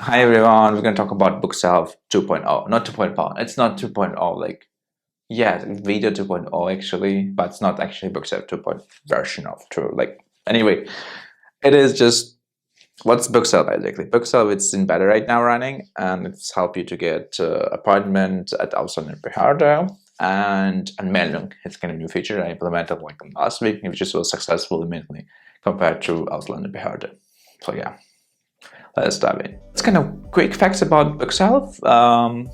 Hi everyone, we're going to talk about Bookself 2.0. Not 2.0, it's not 2.0, like, yeah, video 2.0 actually, but it's not actually Bookself 2.0 version of 2. Like, anyway, it is just, what's Bookself basically? Bookself, it's in beta right now running, and it's help you to get appointment at Ausländerbehörde and Anmeldung. It's kind of new feature I implemented like last week, which is so successful immediately compared to Ausländerbehörde. So yeah. Let's dive in. It's kind of quick facts about Bookself. I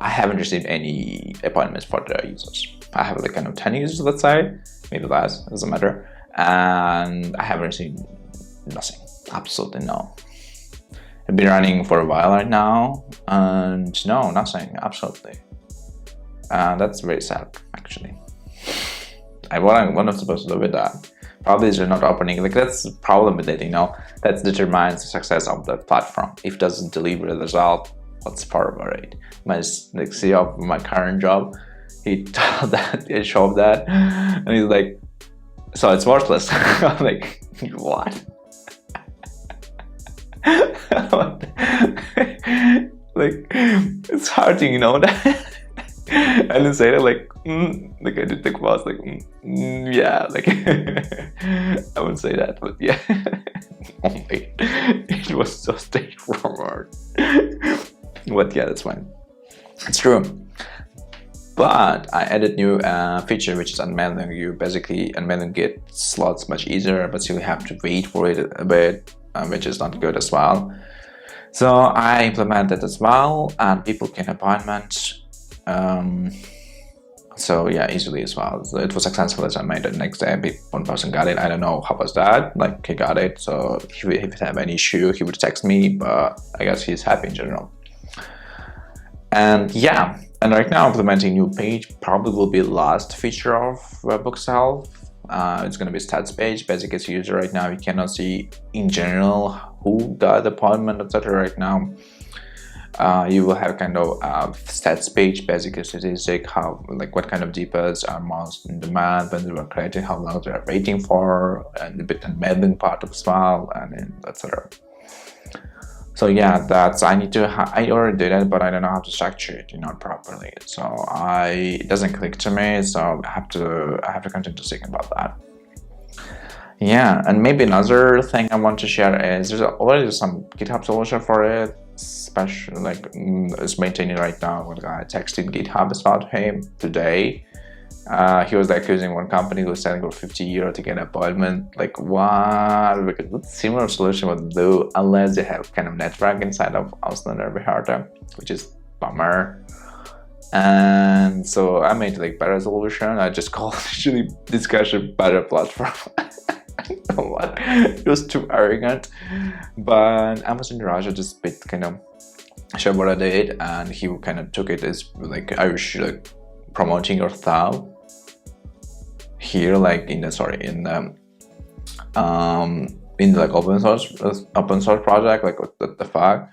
haven't received any appointments for the users. I have like kind of 10 users, let's say, maybe less, doesn't matter. And I haven't received nothing, absolutely no. I've been running for a while right now, and no, nothing, absolutely. That's very sad, actually. What I'm supposed to do with that? Probably they're not opening, like that's the problem with it, you know, that determines the success of the platform. If it doesn't deliver the result, what's part of it? My like CEO of my current job, he told that, he showed that, and he's like, so it's worthless. I'm like, what? Like, it's hurting, you know, that. I didn't say that like I did think about like yeah, like I wouldn't say that, but yeah. Only it was so straightforward. But yeah, that's fine, it's true. But I added new feature, which is Anmeldung. You basically Anmeldung get slots much easier, but still have to wait for it a bit, which is not good as well. So I implemented as well, and people can appointment. So yeah, easily as well. So it was successful as I made it. Next day, one person got it. I don't know how was that. Like he got it. So if he have any issue, he would text me. But I guess he's happy in general. And yeah, and right now implementing new page probably will be the last feature of Bookself. It's going to be stats page. Basically, as a user right now, you cannot see in general who got the appointment, etc. Right now. You will have kind of stats page, basically statistic, how like what kind of depots are most in demand, when they were created, how long they are waiting for, and a bit mailing part as well, and etc. So yeah, that's I already did it, but I don't know how to structure it, you know, properly. So it doesn't click to me, so I have to continue to think about that. Yeah, and maybe another thing I want to share is there's already some GitHub solution for it, especially like it's maintaining right now. What guy texted GitHub about him today. He was like accusing one company who was selling for €50 to get an appointment. Like what? Because what similar solution would do unless they have kind of network inside of Ausländerbehörde, which is bummer. And so I made like better solution. I just called actually discussion better platform. What? It was too arrogant, but I was in Russia just a bit kind of share what I did, and he kind of took it as like I was like promoting your style here, like in the like open source project, like what the fuck,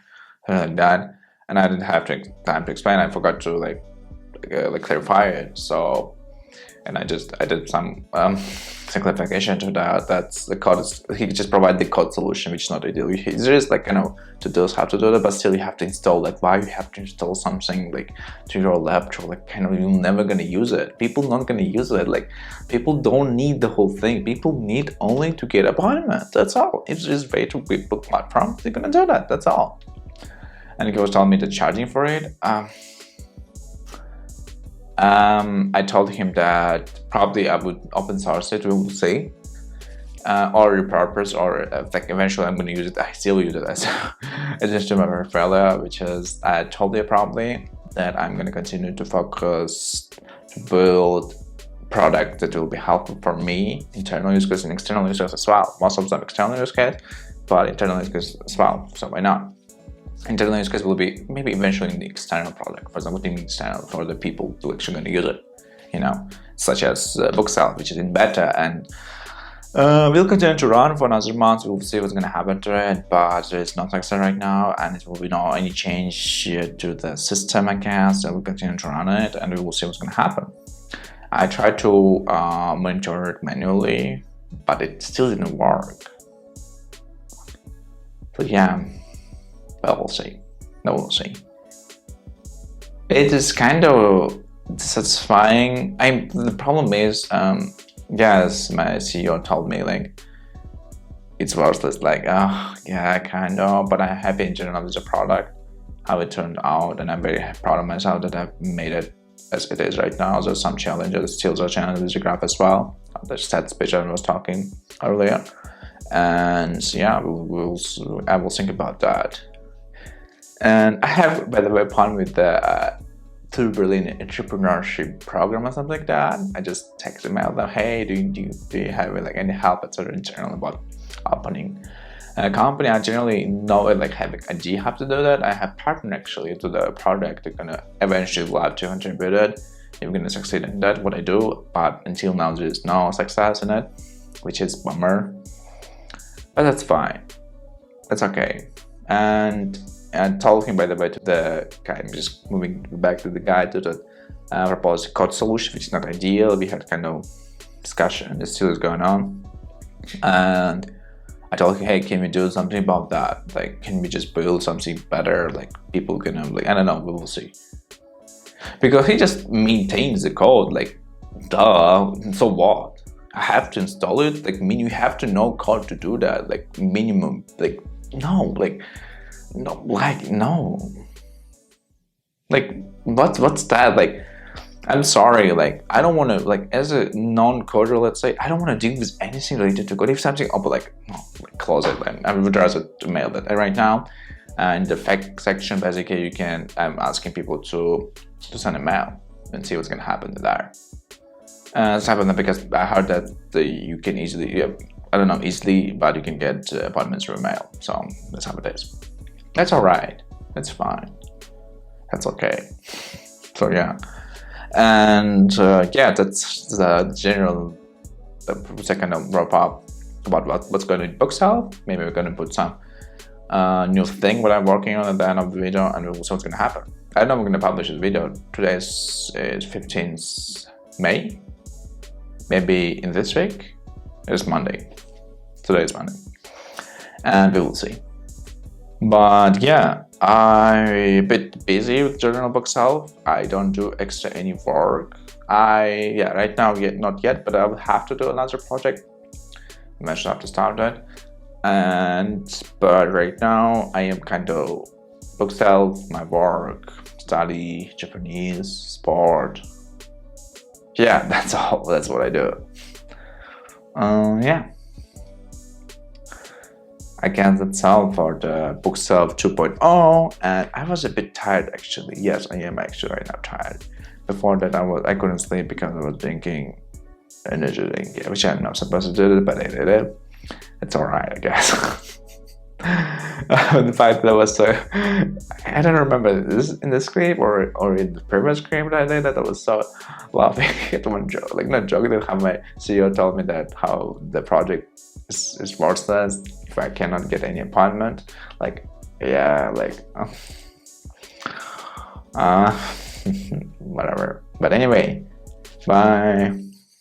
something like that. And I didn't have time to explain. I forgot to like clarify it. So, and I did some simplification to that. That's the code. He just provide the code solution, which is not ideal. It's just like, you know, to do how to do that, but still you have to install. Like, why you have to install something like to your laptop? Like, kind of, you're never gonna use it. People not gonna use it. Like, people don't need the whole thing. People need only to get appointment. That's all. It's just way to book platform. They're gonna do that. That's all. And he was telling me the charging for it. I told him that probably I would open source it, we will see, or repurpose, or like eventually I'm going to use it. I still use it as just my referral, which is I told you probably that I'm going to continue to focus to build product that will be helpful for me, internal use case and external use case as well. Most of them external use case, but internal use case as well. So why not? Internal use case will be maybe eventually in the external product. For example, the external for the people who actually going to use it, you know, such as Bookself, which is in beta, and we'll continue to run for another month. We'll see what's going to happen to it, but it's not like that right now, and it will be no any change to the system, I guess. So we'll continue to run it, and we will see what's going to happen. I tried to monitor it manually, but it still didn't work. So yeah. Well, we'll see. No, we'll see. It is kind of satisfying. The problem is, yes, my CEO told me like it's worthless. Like, oh yeah, kind of, but I'm happy in general with the product, how it turned out, and I'm very proud of myself that I've made it as it is right now. There's some challenges, still the challenges with the graph as well. The stats page I was talking earlier, and yeah, I will think about that. And I have, by the way, fun with the to Berlin entrepreneurship program or something like that. I just text them out that, hey, do you have like any help at in general about opening a company? I generally know it, like have a Github to do that. I have partner actually to the project. They're gonna eventually love to contribute it. You're gonna succeed in that, what I do, but until now there is no success in it, which is bummer. But that's fine. That's okay. And talking, by the way, to the guy, I'm just moving back to the guy to the proposed code solution, which is not ideal. We had kind of discussion, it still is going on. And I told him, hey, can we do something about that? Like, can we just build something better? Like, people gonna, like, I don't know, we will see. Because he just maintains the code, like, duh, so what? I have to install it? Like, you have to know code to do that, like, minimum, like, no, like, no, like, no. Like, what's that? Like, I'm sorry, like, I don't want to, like, as a non-coder, let's say, I don't want to deal with anything related to code. If something, oh, but like, no, like, close it. Like, I would rather to mail that. And right now, in the fact section, basically, you can, I'm asking people to send a mail and see what's going to happen there. It's happened because I heard that you can easily, I don't know, easily, but you can get appointments through mail. So that's how it is. That's all right. That's fine. That's okay. So yeah. And yeah, that's the general second wrap up about what's going to be Bookself. Maybe we're going to put some new thing what I'm working on at the end of the video, and we'll see what's going to happen. I don't know if I'm going to publish this video. Today is 15th May. Maybe in this week. It's Monday. Today is Monday. And we will see. But yeah, I'm a bit busy with Journal Bookself. I don't do extra any work. Right now, not yet, but I will have to do another project. I mentioned I have to start that. But right now, I am kind of Bookself, my work, study, Japanese, sport. Yeah, that's all. That's what I do. Yeah. I guess that's all for the Bookself 2.0, and I was a bit tired actually. Yes, I am actually right now tired. Before that, I couldn't sleep because I was drinking energy drink, which I'm not supposed to do, but I did it. It's alright, I guess. The fact that was so, I don't remember this in the script or in the previous script that I did, that I was so laughing at one joke, like not joking, how my CEO told me that how the project is worthless if I cannot get any appointment. Like, yeah, like, whatever. But anyway, bye.